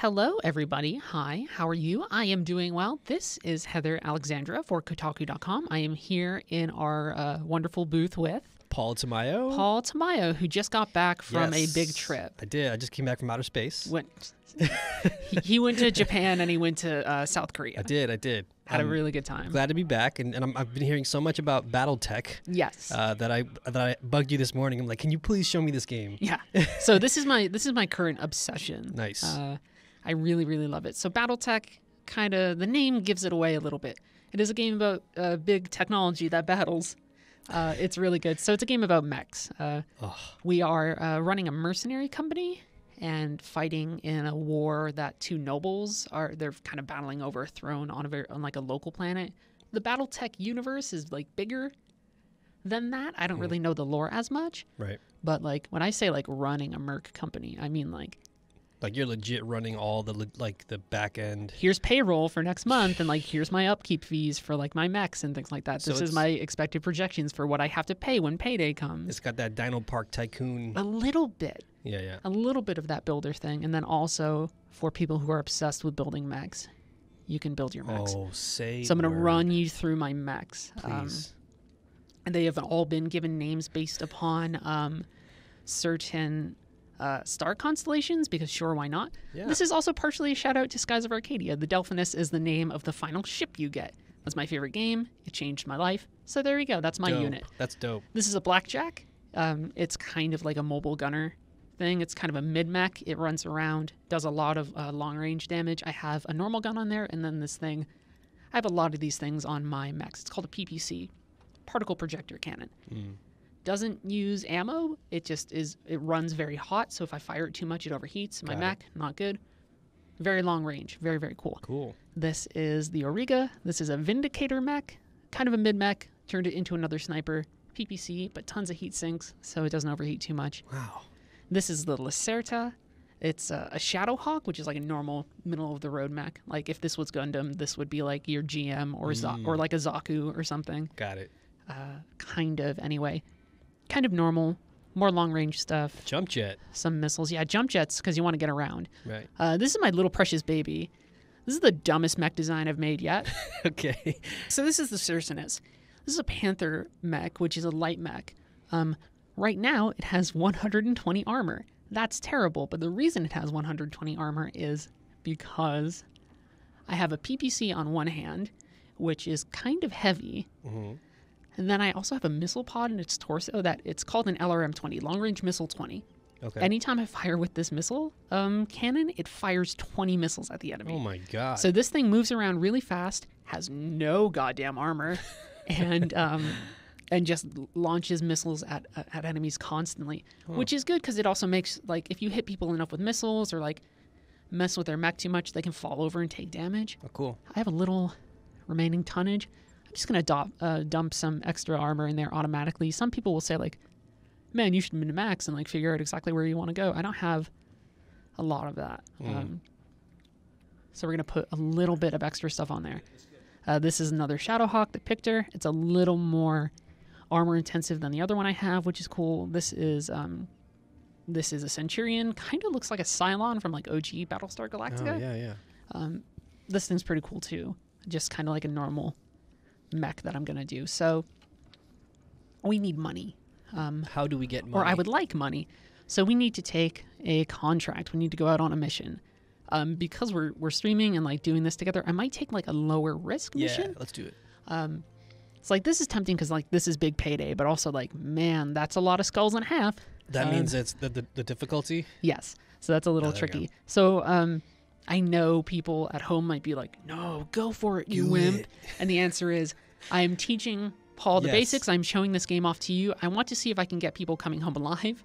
Hello, everybody. Hi, how are you? I am doing well. This is Heather Alexandra for Kotaku.com. I am here in our wonderful booth with Paul Tamayo. Paul Tamayo, who just got back from a big trip. I did. I just came back from outer space. He went to Japan and he went to South Korea. I did. Had a really good time. Glad to be back, and I've been hearing so much about Battletech. Yes. That I bugged you this morning. I'm like, can you please show me this game? Yeah. So this is my current obsession. Nice. I really, really love it. So Battletech, the name gives it away a little bit. It is a game about big technology that battles. It's really good. So it's a game about mechs. We are running a mercenary company and fighting in a war that two nobles they're kind of battling over a throne on a local planet. The Battletech universe is like bigger than that. I don't really know the lore as much. Right. But like when I say like running a merc company, I mean like you're legit running all the the back end. Here's payroll for next month, and here's my upkeep fees for my mechs and things like that. This is my expected projections for what I have to pay when payday comes. It's got that Dino Park Tycoon. A little bit. Yeah. A little bit of that builder thing, and then also for people who are obsessed with building mechs, you can build your mechs. Oh, say so I'm going to word. run you through my mechs. Please. And they have all been given names based upon certain star constellations, because sure, why not? Yeah. This is also partially a shout out to Skies of Arcadia. The Delphinus is the name of the final ship you get. That's my favorite game. It changed my life. So there you go. That's my unit. That's dope. This is a blackjack. It's kind of like a mobile gunner thing. It's kind of a mid-mech. It runs around, does a lot of long-range damage. I have a normal gun on there, and then this thing. I have a lot of these things on my mechs. It's called a PPC, particle projector cannon. Doesn't use ammo. It runs very hot, so if I fire it too much, it overheats. My mech, not good. Very long range. Very, very cool. Cool. This is the Auriga. This is a Vindicator mech, kind of a mid-mech. Turned it into another sniper. PPC, but tons of heat sinks, so it doesn't overheat too much. Wow. This is the Lacerta. It's a Shadowhawk, which is like a normal middle-of-the-road mech. Like if this was Gundam, this would be like your GM or like a Zaku or something. Got it. Kind of, anyway. Kind of normal, more long-range stuff. Jump jet. Some missiles. Yeah, jump jets, because you want to get around. Right. This is my little precious baby. This is the dumbest mech design I've made yet. Okay. So this is the Cercinus. This is a Panther mech, which is a light mech. Right now, it has 120 armor. That's terrible, but the reason it has 120 armor is because I have a PPC on one hand, which is kind of heavy. And then I also have a missile pod in its torso that it's called an LRM-20, Long Range Missile 20. Okay. Anytime I fire with this missile cannon, it fires 20 missiles at the enemy. Oh my god. So this thing moves around really fast, has no goddamn armor, and just launches missiles at enemies constantly, which is good because it also makes, if you hit people enough with missiles or, mess with their mech too much, they can fall over and take damage. Oh, cool. I have a little remaining tonnage. I'm just going to dump some extra armor in there automatically. Some people will say, man, you should min-max and, figure out exactly where you want to go. I don't have a lot of that. So we're going to put a little bit of extra stuff on there. This is another Shadowhawk, the Pictor. It's a little more armor intensive than the other one I have, which is cool. This is a Centurion. Kind of looks like a Cylon from OG Battlestar Galactica. Oh, yeah. This thing's pretty cool too. Just kind of like a normal mech that I'm gonna do. So we need money. How do we get money? Or I would like money. So we need to take a contract. We need to go out on a mission. Because we're streaming and doing this together, I might take a lower risk mission. Yeah, let's do it. It's this is tempting because this is big payday, but also man, that's a lot of skulls and a half. That means it's the difficulty? Yes. So that's a little tricky. So I know people at home might be no, go for it, you wimp. And the answer is, I'm teaching Paul the basics. I'm showing this game off to you. I want to see if I can get people coming home alive.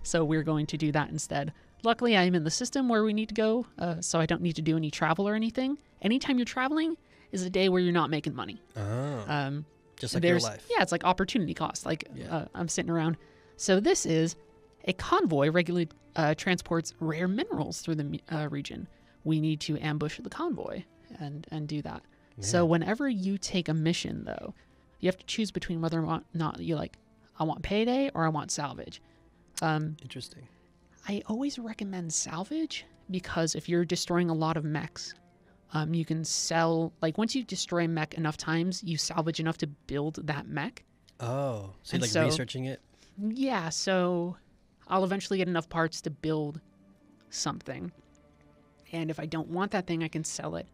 So we're going to do that instead. Luckily, I'm in the system where we need to go, so I don't need to do any travel or anything. Anytime you're traveling is a day where you're not making money. Oh. Just like your life. Yeah, it's opportunity cost. I'm sitting around. So this is a convoy regularly transports rare minerals through the region. We need to ambush the convoy and do that. Yeah. So whenever you take a mission, though, you have to choose between whether or not you I want payday or I want salvage. Interesting. I always recommend salvage because if you're destroying a lot of mechs, you can sell, like once you destroy a mech enough times, you salvage enough to build that mech. Oh, so you're like researching it? Yeah, so I'll eventually get enough parts to build something. And if I don't want that thing, I can sell it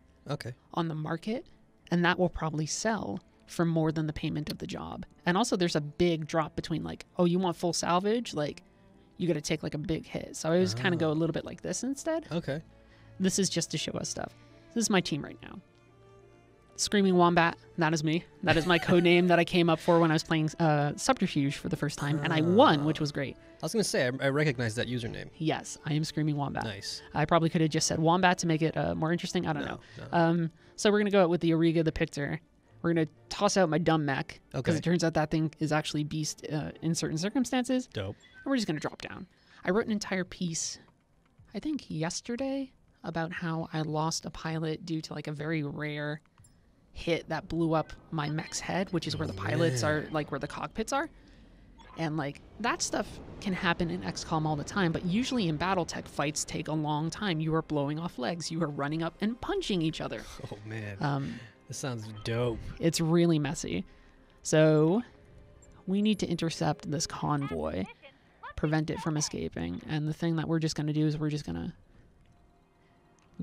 on the market, and that will probably sell for more than the payment of the job. And also there's a big drop between like, oh, you want full salvage? Like, you got to take like a big hit. So I always kind of go a little bit like this instead. Okay. This is just to show us stuff. This is my team right now. Screaming Wombat, that is me. That is my code name that I came up for when I was playing Subterfuge for the first time, and I won, which was great. I was going to say, I recognize that username. Yes, I am Screaming Wombat. Nice. I probably could have just said Wombat to make it more interesting. I don't know. No. So we're going to go out with the Auriga the Pictor. We're going to toss out my dumb mech, because Okay. it turns out that thing is actually beast in certain circumstances. Dope. And we're just going to drop down. I wrote an entire piece, I think yesterday, about how I lost a pilot due to like a very rare hit that blew up my mech's head, which is where the pilots are, like where the cockpits are. And like that stuff can happen in XCOM all the time, but usually in Battletech fights take a long time. You are blowing off legs, you are running up and punching each other. Oh man, this sounds dope. It's really messy. So we need to intercept this convoy, prevent it from escaping, and the thing that we're just going to do is we're just going to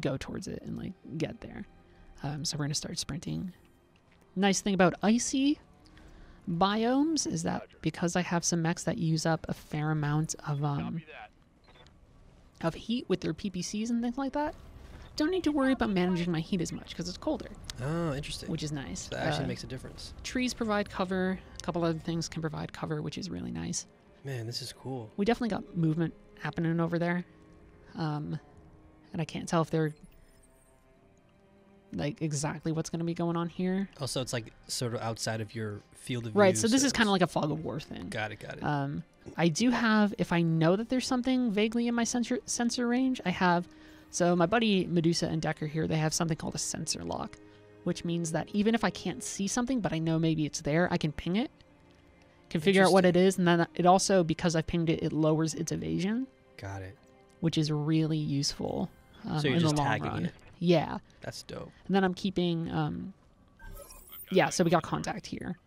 go towards it and like get there. So we're going to start sprinting. Nice thing about icy biomes is that because I have some mechs that use up a fair amount of heat with their PPCs and things like that, don't need to worry about managing my heat as much because it's colder. Oh, interesting. Which is nice. So that actually makes a difference. Trees provide cover. A couple other things can provide cover, which is really nice. Man, this is cool. We definitely got movement happening over there. And I can't tell if they're like exactly what's going to be going on here. Also, it's like sort of outside of your field of view. Right, so this is kind of like a fog of war thing. Got it. I do have, if I know that there's something vaguely in my sensor range, I have, so my buddy Medusa and Decker here, they have something called a sensor lock, which means that even if I can't see something, but I know maybe it's there, I can ping it, can figure out what it is, and then it also, because I've pinged it, it lowers its evasion. Got it. Which is really useful so you're in just the long tagging run. it. Yeah. That's dope. And then I'm keeping, yeah, so we got contact here,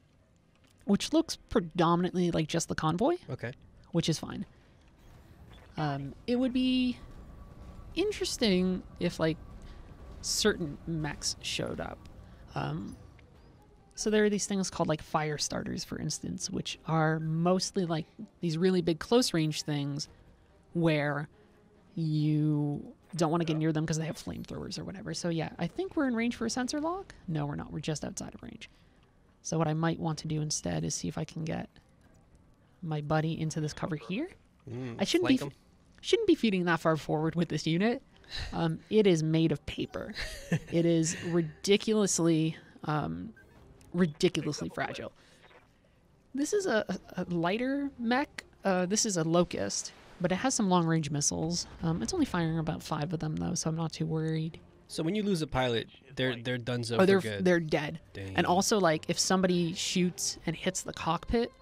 which looks predominantly like just the convoy. Okay. Which is fine. It would be interesting if like certain mechs showed up. So there are these things called like fire starters, for instance, which are mostly like these really big close range things where you don't want to get near them because they have flamethrowers or whatever. So yeah, I think we're in range for a sensor lock. No, we're not. We're just outside of range. So what I might want to do instead is see if I can get my buddy into this cover here. I shouldn't be feeding that far forward with this unit. It is made of paper. It is ridiculously fragile. This is a lighter mech. This is a Locust, but it has some long-range missiles. It's only firing about 5 of them, though, so I'm not too worried. So when you lose a pilot, they're donezo. Oh, for good. they're dead. Dang. And also, like, if somebody shoots and hits the cockpit,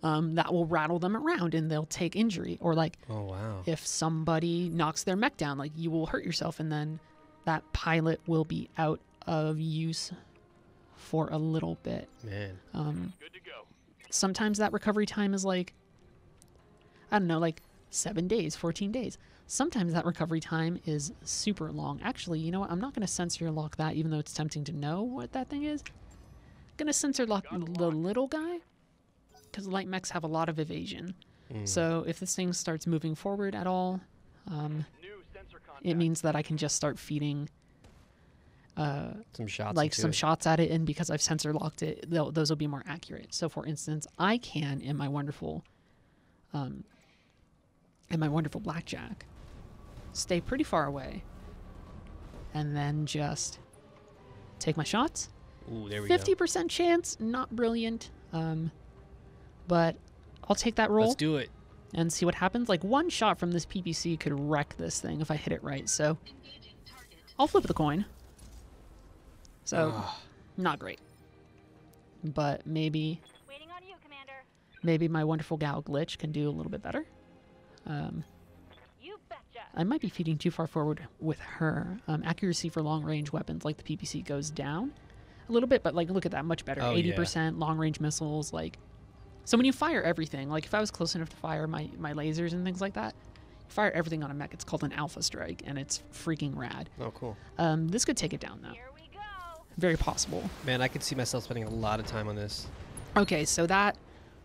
that will rattle them around and they'll take injury. Or, like, oh, wow. if somebody knocks their mech down, like, you will hurt yourself, and then that pilot will be out of use for a little bit. Man. Good to go. Sometimes that recovery time is, like, I don't know, like 7 days, 14 days. Sometimes that recovery time is super long. Actually, you know what? I'm not going to sensor lock that, even though it's tempting to know what that thing is. I'm going to sensor lock the little guy, because light mechs have a lot of evasion. So if this thing starts moving forward at all, it means that I can just start feeding some shots, like some shots at it, and because I've sensor locked it, those will be more accurate. So for instance, I can, in my wonderful blackjack, stay pretty far away and then just take my shots. Ooh, there we go. 50% chance, not brilliant, but I'll take that roll. Let's do it. And see what happens. Like, one shot from this PPC could wreck this thing if I hit it right, so I'll flip the coin. So, not great. But maybe Waiting on you, Commander. maybe my wonderful gal glitch can do a little bit better. I might be feeding too far forward with her. Accuracy for long-range weapons like the PPC goes down a little bit, but like look at that, much better. 80% long-range missiles. Like, so when you fire everything, like if I was close enough to fire my lasers and things like that, fire everything on a mech. It's called an alpha strike, and it's freaking rad. Oh, cool. This could take it down though. Very possible. Man, I could see myself spending a lot of time on this. Okay, so that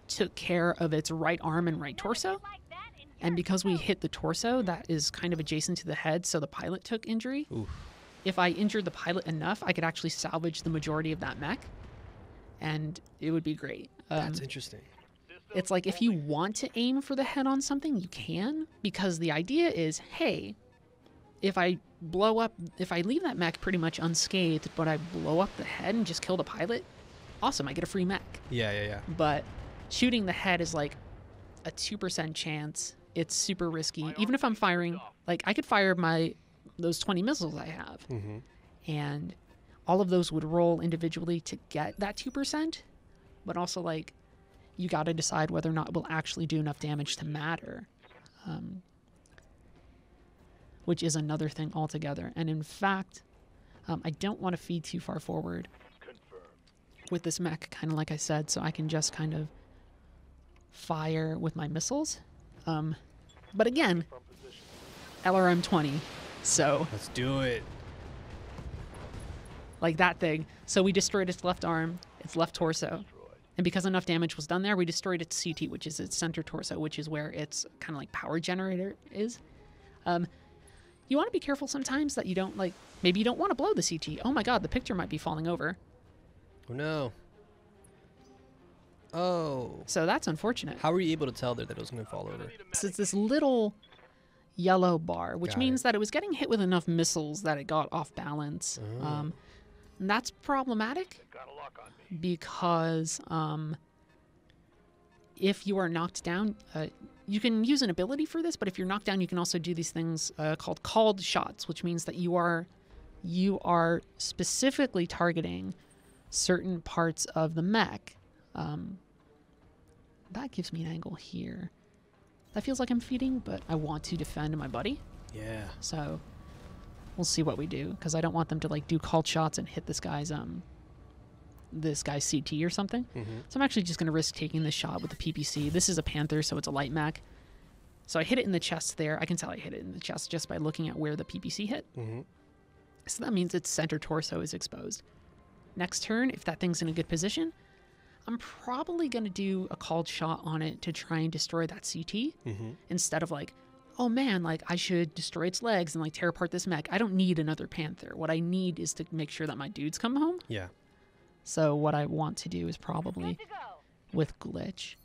took care of its right arm and right torso. And because we hit the torso, that is kind of adjacent to the head, so the pilot took injury. Oof. If I injured the pilot enough, I could actually salvage the majority of that mech, and it would be great. That's interesting. It's like if you want to aim for the head on something, you can, because the idea is, hey, if I leave that mech pretty much unscathed, but I blow up the head and just kill the pilot, awesome, I get a free mech. Yeah. But shooting the head is like a 2% chance. It's super risky. Even if I'm firing, like I could fire those 20 missiles I have, and all of those would roll individually to get that 2%. But also, like, you got to decide whether or not it will actually do enough damage to matter, which is another thing altogether. And in fact, I don't want to feed too far forward with this mech, kind of like I said, so I can just kind of fire with my missiles. But again, LRM 20, so let's do it. Like that thing. So we destroyed its left arm, its left torso, and because enough damage was done there, we destroyed its CT, which is its center torso, which is where its kind of like power generator is. You want to be careful sometimes that you don't, like, maybe you don't want to blow the CT. Oh my god, the picture might be falling over. Oh no. Oh. So that's unfortunate. How were you able to tell that it was going to fall over? So it's this little yellow bar, which means that it was getting hit with enough missiles that it got off balance. And that's problematic because if you are knocked down, you can use an ability for this, but if you're knocked down, you can also do these things called called shots, which means that you are specifically targeting certain parts of the mech. That gives me an angle here. That feels like I'm feeding, but I want to defend my buddy. Yeah. So we'll see what we do, because I don't want them to like do called shots and hit this guy's CT or something. So I'm actually just going to risk taking this shot with the PPC. This is a Panther, so it's a light mech. So I hit it in the chest there. I can tell I hit it in the chest just by looking at where the PPC hit. So that means its center torso is exposed. Next turn, if that thing's in a good position, I'm probably going to do a called shot on it to try and destroy that CT instead of like, oh man, like I should destroy its legs and like tear apart this mech. I don't need another Panther. What I need is to make sure that my dudes come home. Yeah. So what I want to do is probably, with glitch,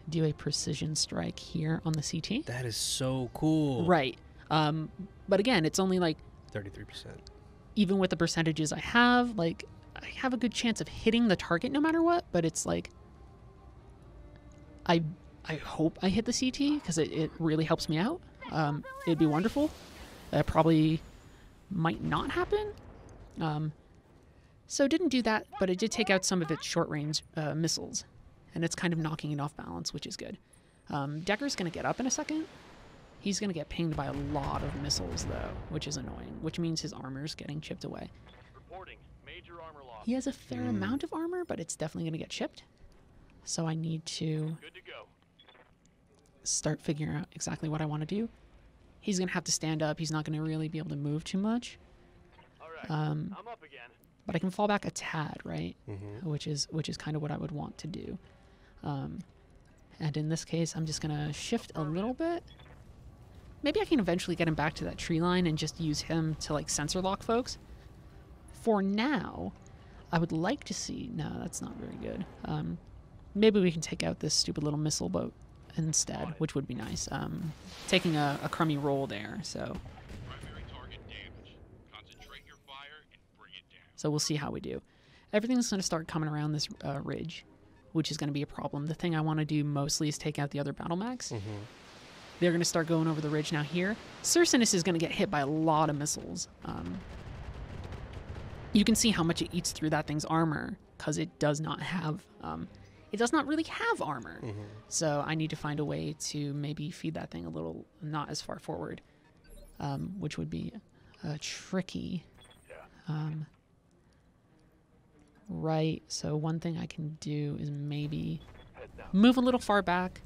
do a precision strike here on the CT. That is so cool. Right. But again, it's only like 33%. Even with the percentages I have, like I have a good chance of hitting the target no matter what, but it's like I hope I hit the CT because it really helps me out. It'd be wonderful. That probably might not happen. So it didn't do that, but it did take out some of its short-range missiles, and it's kind of knocking it off balance, which is good. Decker's going to get up in a second. He's going to get pinged by a lot of missiles, though, which is annoying, which means his armor's getting chipped away. Major armor loss. He has a fair amount of armor, but it's definitely going to get chipped. So I need to start figuring out exactly what I want to do. He's going to have to stand up. He's not going to really be able to move too much. All right. I'm up again. But I can fall back a tad, right? Which is kind of what I would want to do. And in this case, I'm just going to shift a little bit. Maybe I can eventually get him back to that tree line and just use him to like sensor lock folks. For now, I would like to see... No, that's not very good. Maybe we can take out this stupid little missile boat instead, which would be nice. Taking a crummy roll there, so... Primary target damage. Concentrate your fire and bring it down. So we'll see how we do. Everything's going to start coming around this ridge, which is going to be a problem. The thing I want to do mostly is take out the other battle mechs. They're going to start going over the ridge now here. Cercinus is going to get hit by a lot of missiles. You can see how much it eats through that thing's armor, because it does not have... it does not really have armor. So I need to find a way to maybe feed that thing a little, not as far forward. which would be tricky. Right, so one thing I can do is maybe move a little far back.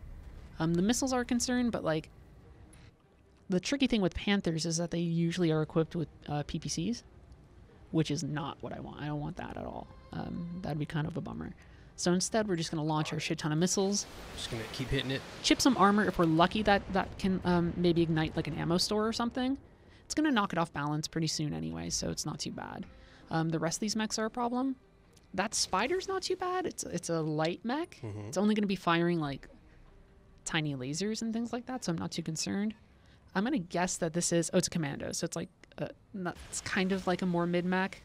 The missiles are a concern, but like the tricky thing with Panthers is that they usually are equipped with PPCs, which is not what I want. I don't want that at all. That'd be kind of a bummer. So instead, we're just going to launch our shit ton of missiles. Just going to keep hitting it. Chip some armor if we're lucky that can maybe ignite like an ammo store or something. It's going to knock it off balance pretty soon anyway, so it's not too bad. The rest of these mechs are a problem. That spider's not too bad. It's a light mech. It's only going to be firing like tiny lasers and things like that, so I'm not too concerned. I'm going to guess that this is... Oh, it's a commando, so it's like... it's kind of like a more mid-mech.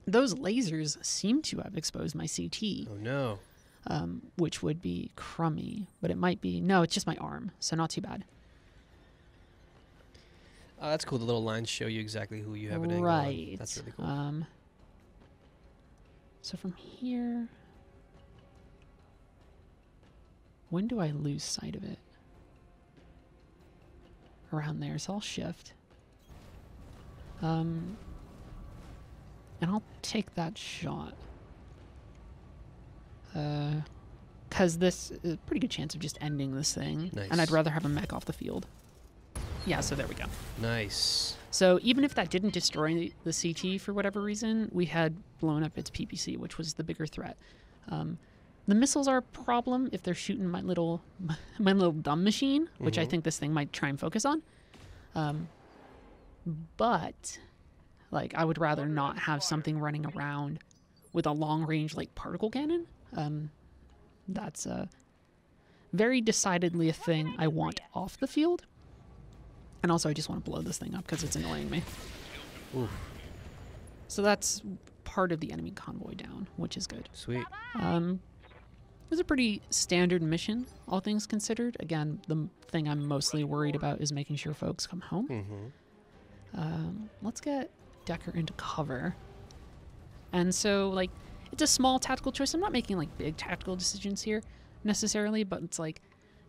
Those lasers seem to have exposed my CT. Oh, no. Which would be crummy, but it might be... No, it's just my arm, so not too bad. Oh, that's cool. The little lines show you exactly who you have an angle Right. on. That's really cool. So from here... When do I lose sight of it? Around there, so I'll shift. And I'll take that shot. Because this is a pretty good chance of just ending this thing. Nice. And I'd rather have a mech off the field. Yeah, so there we go. Nice. So even if that didn't destroy the CT for whatever reason, we had blown up its PPC, which was the bigger threat. The missiles are a problem if they're shooting my little dumb machine, which I think this thing might try and focus on. But like I would rather not have something running around with a long range like particle cannon. That's very decidedly a thing I want off the field. And also I just want to blow this thing up because it's annoying me. Oof. So that's part of the enemy convoy down, which is good. Sweet. It was a pretty standard mission, all things considered. Again, the thing I'm mostly worried about is making sure folks come home. Let's get Decker into cover. And so, like, it's a small tactical choice. I'm not making, like, big tactical decisions here necessarily, but it's like,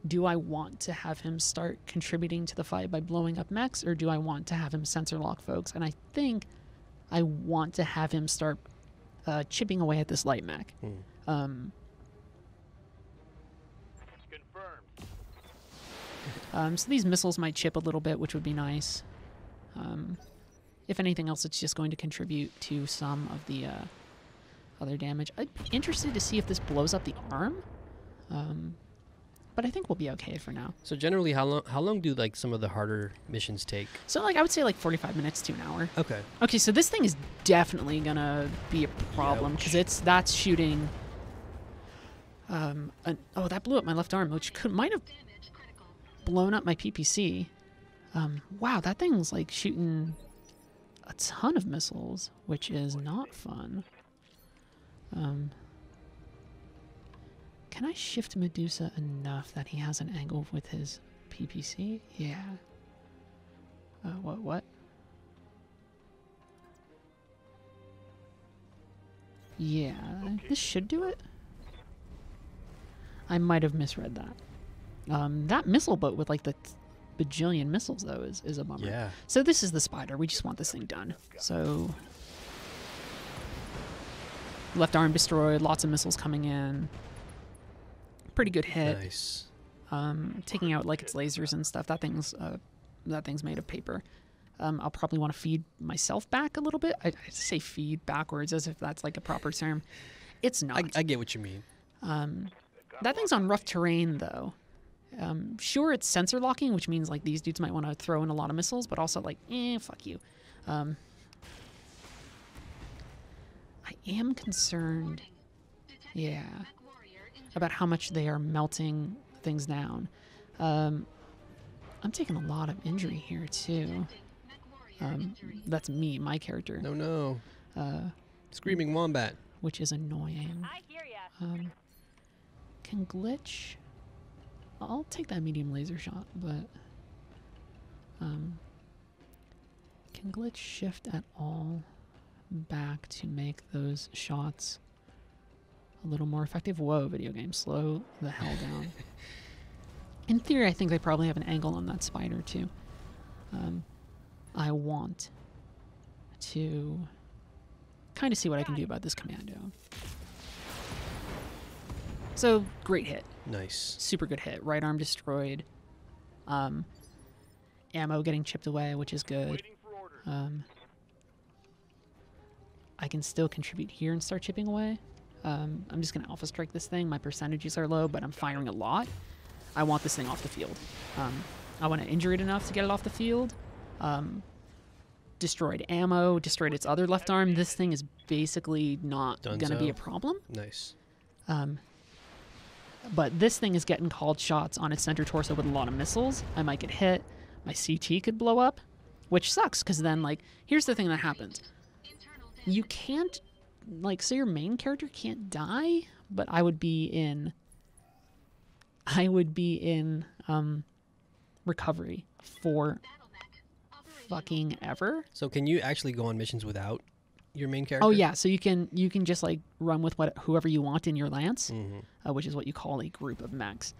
do I want to have him start contributing to the fight by blowing up mechs, or do I want to have him sensor lock folks? And I think I want to have him start chipping away at this light mech. So these missiles might chip a little bit, which would be nice. If anything else, it's just going to contribute to some of the other damage. I'd be interested to see if this blows up the arm. But I think we'll be okay for now. So generally, how long do like some of the harder missions take? So like I would say like 45 minutes to an hour. Okay. Okay, so this thing is definitely gonna be a problem because that's shooting. Oh, that blew up my left arm, which might have blown up my PPC. Wow, that thing's like shooting a ton of missiles, which is not fun. Can I shift Medusa enough that he has an angle with his PPC? Yeah. What? Yeah, this should do it. I might have misread that. That missile boat with like the bajillion missiles though is a bummer. Yeah. So this is the spider. We just want this thing done. So left arm destroyed. Lots of missiles coming in. Pretty good hit. Nice. Taking out like its lasers and stuff. That thing's made of paper. I'll probably want to feed myself back a little bit. I say feed backwards as if that's like a proper term. It's not. I get what you mean. That thing's on rough terrain though. Sure, it's sensor locking, which means like these dudes might want to throw in a lot of missiles, but also like, fuck you. I am concerned, yeah, about how much they are melting things down. I'm taking a lot of injury here too. That's me, my character. No. Screaming wombat. Which is annoying. I hear ya. Can glitch? I'll take that medium laser shot, but can glitch shift at all back to make those shots a little more effective? Whoa, video game, slow the hell down. In theory, I think they probably have an angle on that spider too. I want to kind of see what I can do about this commando. So, great hit. Nice. Super good hit. Right arm destroyed. Ammo getting chipped away, which is good. I can still contribute here and start chipping away. I'm just going to alpha strike this thing. My percentages are low, but I'm firing a lot. I want this thing off the field. I want to injure it enough to get it off the field. Destroyed ammo, destroyed its other left arm. This thing is basically not going to be a problem. Nice. But this thing is getting called shots on its center torso with a lot of missiles. I might get hit. My CT could blow up, which sucks because then, like, here's the thing that happens. You can't, like, so your main character can't die, but I would be in recovery for fucking ever. So can you actually go on missions without your main character? Oh yeah, so you can just like run with whoever you want in your lance, which is what you call a group of mechs.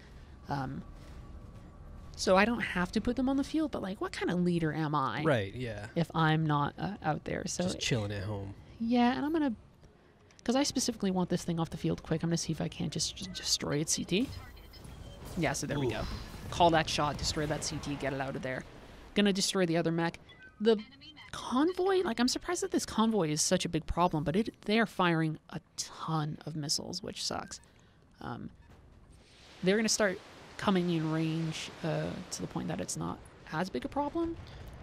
So I don't have to put them on the field, but like, what kind of leader am I? Right. Yeah. If I'm not out there, so Just chilling at home. Yeah, and I'm gonna, because I specifically want this thing off the field quick. I'm gonna see if I can't just destroy its CT. Yeah, so there we go. Call that shot, destroy that CT, get it out of there. Gonna destroy the other mech. The convoy, like, I'm surprised that this convoy is such a big problem, but they are firing a ton of missiles, which sucks. They're gonna start coming in range to the point that it's not as big a problem.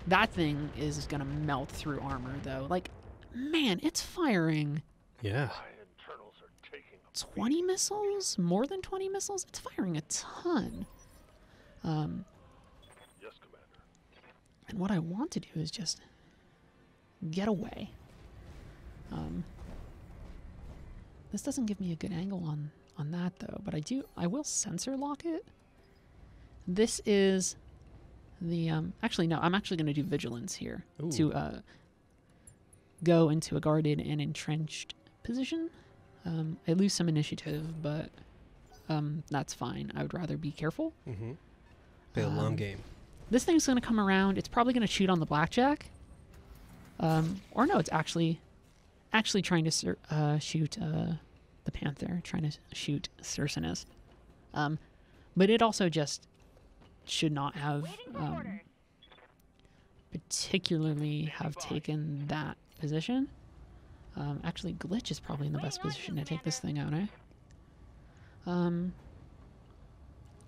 That thing is gonna melt through armor, though. Like, man, it's firing. Yeah. 20 missiles? More than 20 missiles? It's firing a ton. Yes, Commander. And what I want to do is just get away. This doesn't give me a good angle on that, though, but I will sensor lock it. This is the, actually, no, I'm actually going to do vigilance here. Ooh. To go into a guarded and entrenched position. I lose some initiative, but that's fine. I would rather be careful. Mm-hmm. Play a long game. This thing's going to come around. It's probably going to shoot on the blackjack. Or no, it's actually trying to shoot the panther, trying to shoot Cercinus. But it also just should not have particularly have taken that position. Actually, Glitch is probably in the best position to take this thing out, eh?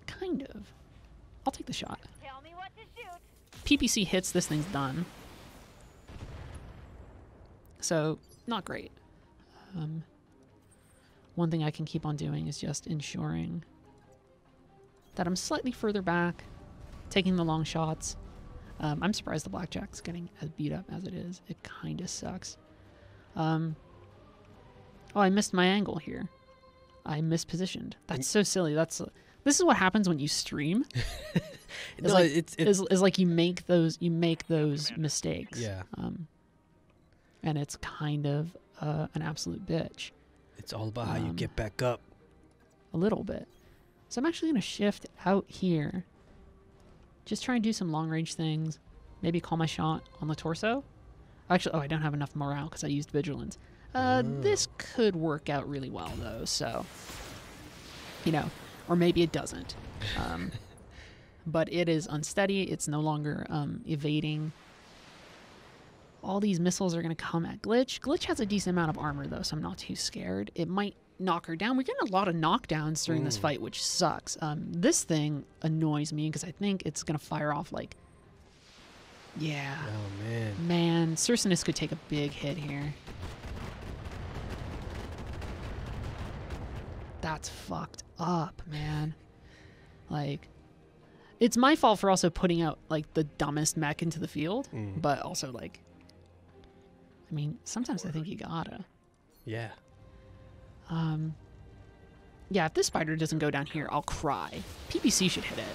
Kind of. I'll take the shot. Tell me what to shoot. PPC hits, this thing's done. So, not great. One thing I can keep on doing is just ensuring that I'm slightly further back, taking the long shots. I'm surprised the blackjack's getting as beat up as it is. It kind of sucks. Oh, I missed my angle here. I mispositioned. That's so silly. This is what happens when you stream. No, like, it's like you make those mistakes. Yeah. And it's kind of an absolute bitch. It's all about how you get back up. A little bit. So I'm actually going to shift out here. Just try and do some long range things. Maybe call my shot on the torso. Actually, I don't have enough morale because I used vigilance. This could work out really well, though, so, you know, or maybe it doesn't. But it is unsteady. It's no longer evading. All these missiles are going to come at Glitch. Glitch has a decent amount of armor, though, so I'm not too scared. It might knock her down. We're getting a lot of knockdowns during this fight, which sucks. This thing annoys me because I think it's going to fire off, like, yeah. Oh, man. Man, Cercinus could take a big hit here. That's fucked up, man. Like, it's my fault for also putting out, like, the dumbest mech into the field, but also, like, I mean, sometimes I think you gotta. Yeah. Yeah, if this spider doesn't go down here, I'll cry. PPC should hit it.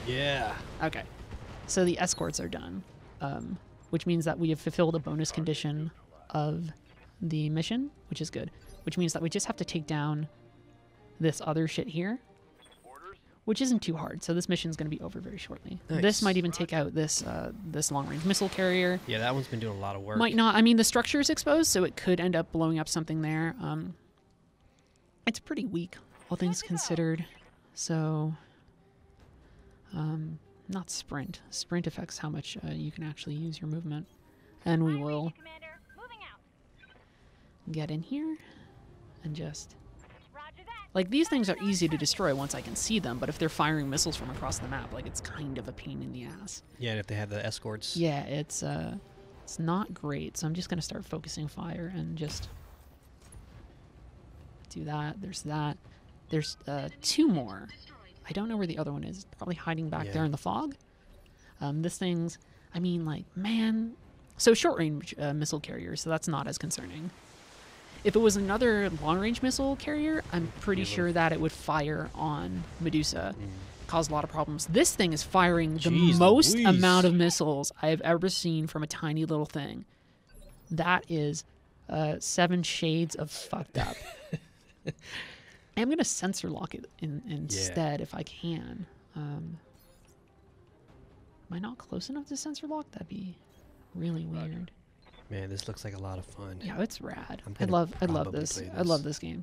Yeah. Okay. So the escorts are done, which means that we have fulfilled a bonus condition of the mission, which is good. Which means that we just have to take down this other shit here, which isn't too hard. So this mission's going to be over very shortly. Nice. This might even take out this this long-range missile carrier. Yeah, that one's been doing a lot of work. Might not. I mean, the structure is exposed, so it could end up blowing up something there. It's pretty weak, all things considered. So, not sprint. Sprint affects how much you can actually use your movement. And we will get in here and just... Like, these things are easy to destroy once I can see them, but if they're firing missiles from across the map, like, it's kind of a pain in the ass. Yeah, and if they have the escorts. Yeah, it's not great, so I'm just going to start focusing fire and just do that. There's that. There's 2 more. I don't know where the other one is. Probably hiding back there in the fog. This thing's, I mean, like, man. So short-range missile carrier, so that's not as concerning. If it was another long-range missile carrier, I'm pretty sure that it would fire on Medusa. Cause a lot of problems. This thing is firing the most amount of missiles I have ever seen from a tiny little thing. That is 7 shades of fucked up. I'm going to sensor lock it instead if I can. Am I not close enough to sensor lock? That'd be really weird. Man, this looks like a lot of fun. Yeah, it's rad. I love this. I love this game.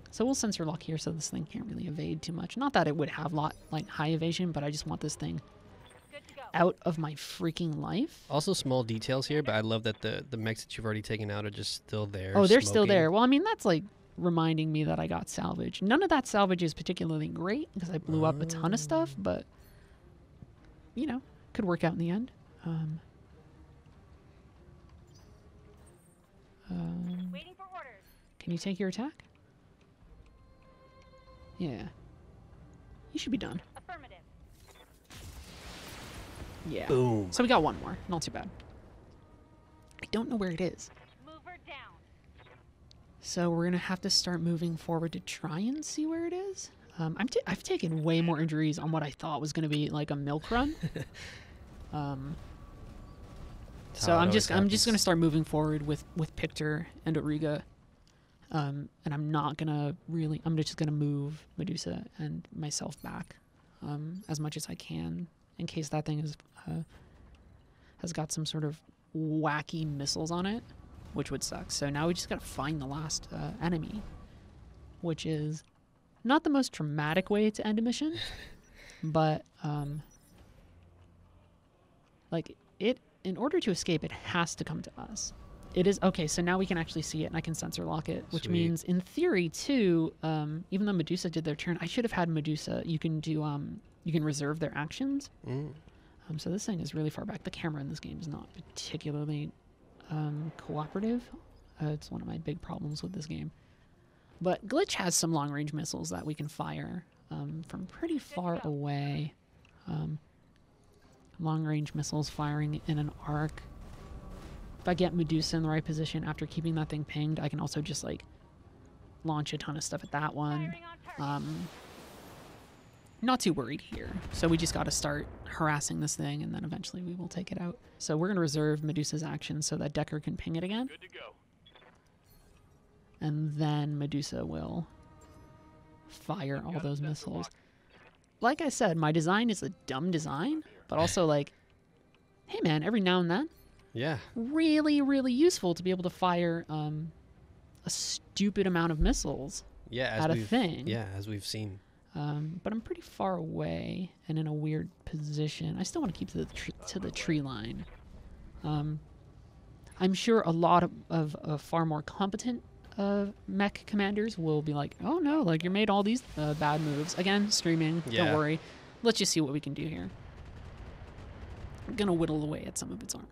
So we'll sensor lock here so this thing can't really evade too much. Not that it would have high evasion, but I just want this thing out of my freaking life. Also small details here, but I love that the mechs that you've already taken out are just still there. Oh, they're still there. Well, I mean, that's like reminding me that I got salvage. None of that salvage is particularly great because I blew up a ton of stuff, but, you know, could work out in the end. Waiting for orders. Can you take your attack? Yeah. You should be done. Affirmative. Yeah. Boom. So we got 1 more. Not too bad. I don't know where it is. Move her down. So we're going to have to start moving forward to try and see where it is. I've taken way more injuries on what I thought was going to be like a milk run. So I'm just going to start moving forward with Pictor and Auriga. And I'm not going to really... I'm just going to move Medusa and myself back as much as I can in case that thing has got some sort of wacky missiles on it, which would suck. So now we just got to find the last enemy, which is not the most traumatic way to end a mission, but like it... In order to escape, it has to come to us. It is okay. So now we can actually see it, and I can sensor lock it, which means, in theory, too. Even though Medusa did their turn, I should have had Medusa. You can do you can reserve their actions. So this thing is really far back. The camera in this game is not particularly cooperative. It's one of my big problems with this game. But Glitch has some long-range missiles that we can fire from pretty far away. Long-range missiles firing in an arc. If I get Medusa in the right position after keeping that thing pinged, I can also just, like, launch a ton of stuff at that one. Not too worried here. So we just got to start harassing this thing, and then eventually we will take it out. So we're going to reserve Medusa's action so that Decker can ping it again. Good to go. And then Medusa will fire all those missiles. Like I said, my design is a dumb design, but also like, hey man, every now and then, Yeah. really, really useful to be able to fire a stupid amount of missiles at a thing. Yeah, as we've seen. But I'm pretty far away and in a weird position. I still want to keep to the tree line. I'm sure a lot of far more competent mech commanders will be like, oh no, like you made all these bad moves. Again, streaming, don't worry. Let's just see what we can do here. I'm going to whittle away at some of its armor,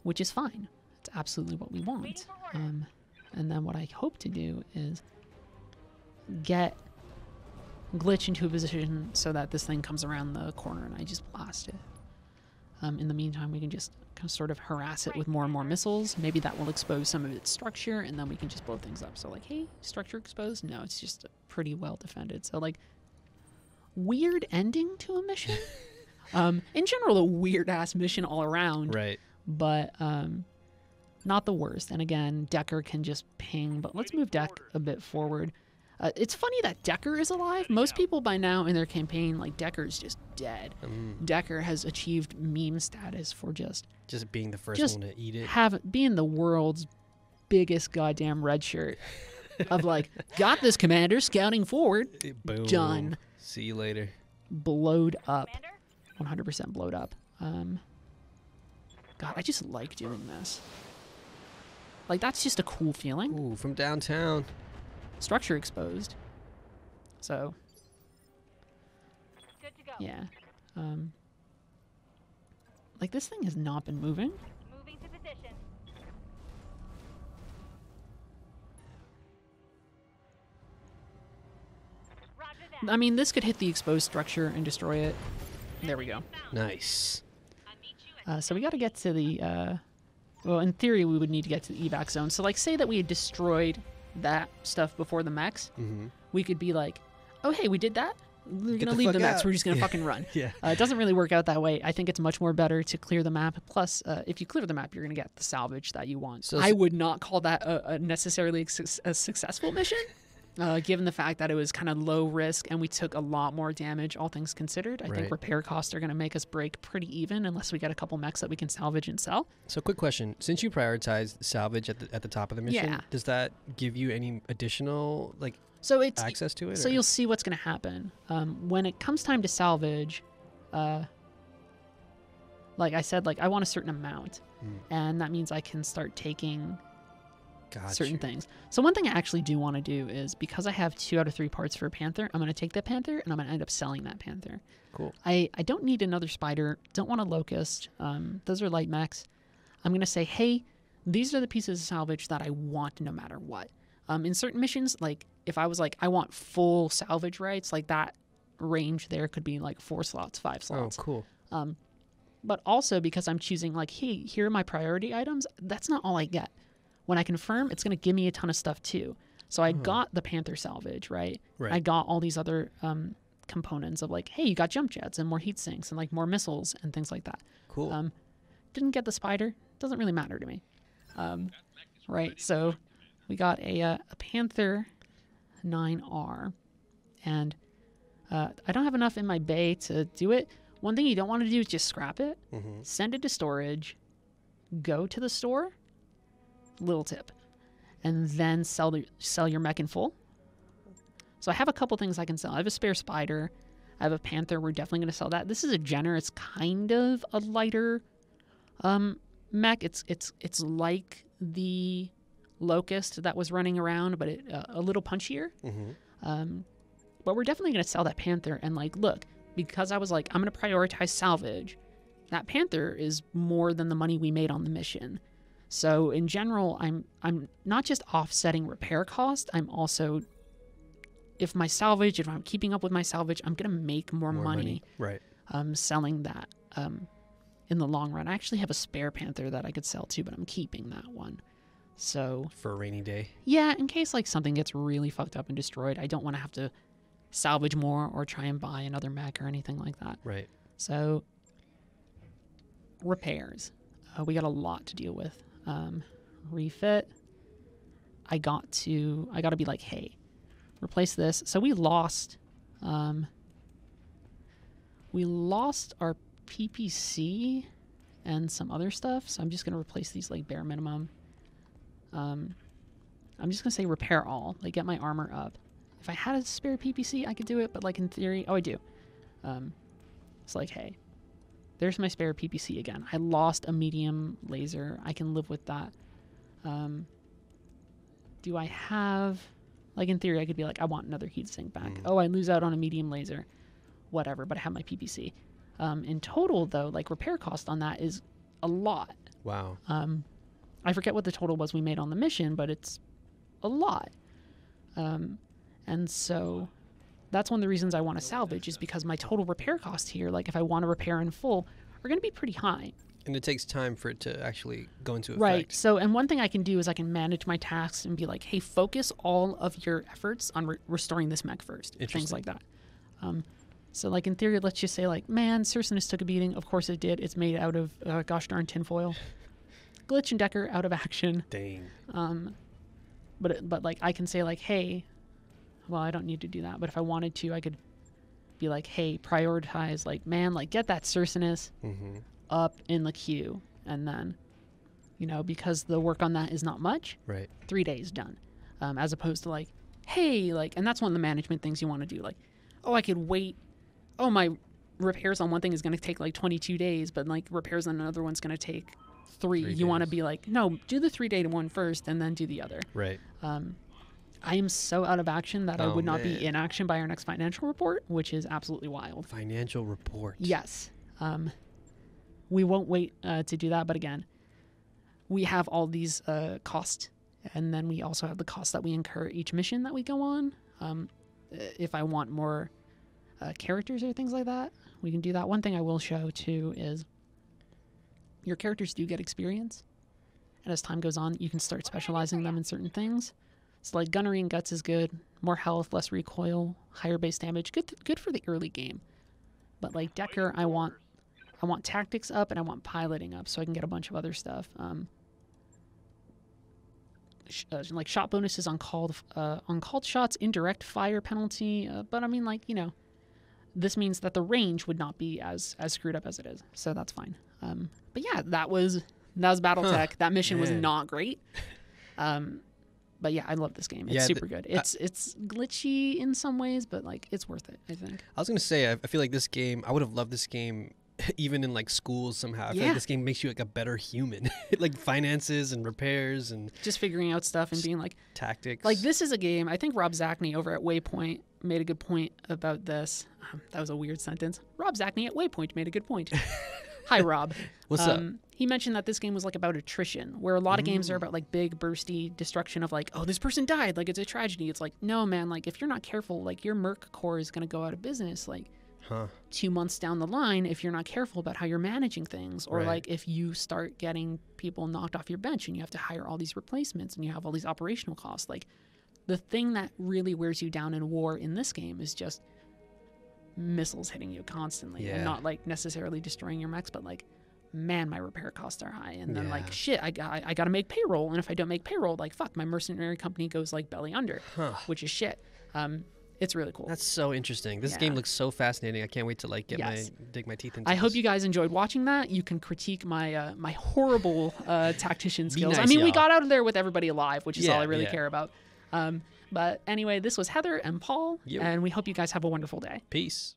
which is fine. It's absolutely what we want. And then what I hope to do is get Glitch into a position so that this thing comes around the corner and I just blast it. In the meantime, we can just sort of harass it with more and more missiles. Maybe that will expose some of its structure, and then we can just blow things up. So like, hey, structure exposed? No, it's just pretty well defended. So like, weird ending to a mission. In general, a weird-ass mission all around. Right. But not the worst. And again, Decker can just ping. But let's move Deck a bit forward. It's funny that Decker is alive. Most people by now in their campaign, like, Decker's just dead. Decker has achieved meme status for just being the first just one to eat it. being the world's biggest goddamn red shirt of like, got this, Commander, scouting forward. Boom. Done. See you later. Blowed up. Commander? 100% blowed up. God, I just like doing this. Like, that's just a cool feeling. Ooh, from downtown. Structure exposed. So, Good to go. yeah. Like, this thing has not been moving. Moving to position. Roger that. I mean, this could hit the exposed structure and destroy it. There we go. Nice. So we got to get to the, well, in theory, we would need to get to the evac zone. So, like, say that we had destroyed that stuff before the mechs. We could be like, oh, hey, we did that? We're going to leave the mechs. out. We're just going to fucking run. Yeah. It doesn't really work out that way. I think it's much more better to clear the map. Plus, if you clear the map, you're going to get the salvage that you want. So I would not call that a necessarily a successful mission. Given the fact that it was kind of low risk and we took a lot more damage, all things considered. I think Right. repair costs are going to make us break pretty even unless we get a couple mechs that we can salvage and sell. So, quick question: since you prioritized salvage at the top of the mission, Yeah. does that give you any additional So it's access to it? so or- you'll see what's going to happen when it comes time to salvage. Like I said, like I want a certain amount, and that means I can start taking Got certain you. things. So one thing I actually do want to do is, because I have 2 out of 3 parts for a panther, I'm going to take that panther and I'm going to end up selling that panther. Cool. I don't need another spider. Don't want a locust. Those are light mechs. I'm going to say, hey, these are the pieces of salvage that I want no matter what. In certain missions, like if I was like, I want full salvage rights, like that range there could be like 4 slots, 5 Oh, slots. cool. But also because I'm choosing like, hey, here are my priority items, that's not all I get. When I confirm, it's going to give me a ton of stuff too. So I got the panther salvage, right? Right. I got all these other components of like, hey, you got jump jets and more heat sinks and like more missiles and things like that. Cool. Didn't get the spider. Doesn't really matter to me. Right. So we got a Panther 9R, and I don't have enough in my bay to do it. One thing you don't want to do is just scrap it, send it to storage, go to the store, little tip, and then sell your mech in full. So I have a couple things I can sell. I have a spare spider. I have a panther. We're definitely going to sell that. This is a Jenner. It's kind of a lighter mech. It's like the locust that was running around, but a little punchier. But we're definitely going to sell that panther. And like, look, because I was like, I'm going to prioritize salvage, that panther is more than the money we made on the mission. So in general, I'm not just offsetting repair cost, I'm also, if I'm keeping up with my salvage, I'm going to make more money. Right. Selling that in the long run. I actually have a spare panther that I could sell too, but I'm keeping that one. So For a rainy day. yeah, in case like something gets really fucked up and destroyed, I don't want to have to salvage more or try and buy another mech or anything like that. Right. So repairs, we got a lot to deal with. Refit, I got to be like, hey, replace this. So we lost our PPC and some other stuff. So I'm just gonna replace these like bare minimum. I'm just gonna say repair all, like get my armor up. If I had a spare PPC, I could do it, but like in theory, I do. It's like, hey, there's my spare PPC again. I lost a medium laser. I can live with that. Do I have, like in theory, I could be like, I want another heatsink back. Oh, I lose out on a medium laser. Whatever, but I have my PPC. In total, though, like repair cost on that is a lot. Wow. I forget what the total was we made on the mission, but it's a lot. And so that's one of the reasons I want to salvage, is because my total repair cost here, like if I want to repair in full, are going to be pretty high. And it takes time for it to actually go into effect. Right. So, and one thing I can do is I can manage my tasks and be like, hey, focus all of your efforts on restoring this mech first. Things like that. So, like in theory, let's just say like, man, Cercinus took a beating. Of course it did. It's made out of gosh darn tinfoil. Glitch and Decker out of action. Dang. But like I can say like, hey, well, I don't need to do that. But if I wanted to, I could be like, hey, prioritize, like, man, like, get that Cercinus up in the queue. And then, you know, because the work on that is not much, Right. 3 days done. As opposed to like, hey, like, and that's one of the management things you want to do. Like, oh, I could wait. Oh, my repairs on one thing is going to take like 22 days, but like repairs on another one's going to take 3. You want to be like, no, do the 3-day one first and then do the other. Right. I am so out of action that I would not man. be in action by our next financial report, which is absolutely wild. Financial report. Yes. We won't wait to do that. But again, we have all these costs, and then we also have the costs that we incur each mission that we go on. If I want more characters or things like that, we can do that. One thing I will show too is your characters do get experience. And as time goes on, you can start specializing them in certain things. So like gunnery and guts is good. More health, less recoil, higher base damage. Good for the early game. But like Decker, I want tactics up and I want piloting up so I can get a bunch of other stuff. Like shot bonuses on called shots, indirect fire penalty. But I mean, like, you know, this means that the range would not be as screwed up as it is. So that's fine. But yeah, that was Battletech. That mission was not great. But yeah, I love this game. It's super good. It's glitchy in some ways, but like it's worth it, I think. I was gonna say, I feel like this game, I would have loved this game even in like schools somehow. I feel like this game makes you like a better human. Like finances and repairs and just figuring out stuff and being like tactics. Like this is a game. I think Rob Zachney over at Waypoint made a good point about this. That was a weird sentence. Rob Zachney at Waypoint made a good point. Hi, Rob. What's up? He mentioned that this game was like about attrition, where a lot of games are about like big bursty destruction of like, oh, this person died, like it's a tragedy. It's like, no, man, like if you're not careful, like your Merc Corps is going to go out of business like 2 months down the line if you're not careful about how you're managing things, or like if you start getting people knocked off your bench and you have to hire all these replacements and you have all these operational costs. Like the thing that really wears you down in war in this game is just missiles hitting you constantly and not like necessarily destroying your mechs, but like, man, my repair costs are high, and then like shit, I gotta make payroll, and if I don't make payroll, like fuck, my mercenary company goes like belly under, which is shit. It's really cool. That's so interesting. This game looks so fascinating. I can't wait to like dig my teeth into. I hope you guys enjoyed watching that. You can critique my my horrible tactician skills. Nice, I mean, we got out of there with everybody alive, which is all I really care about. But anyway, this was Heather and Paul, and we hope you guys have a wonderful day. Peace.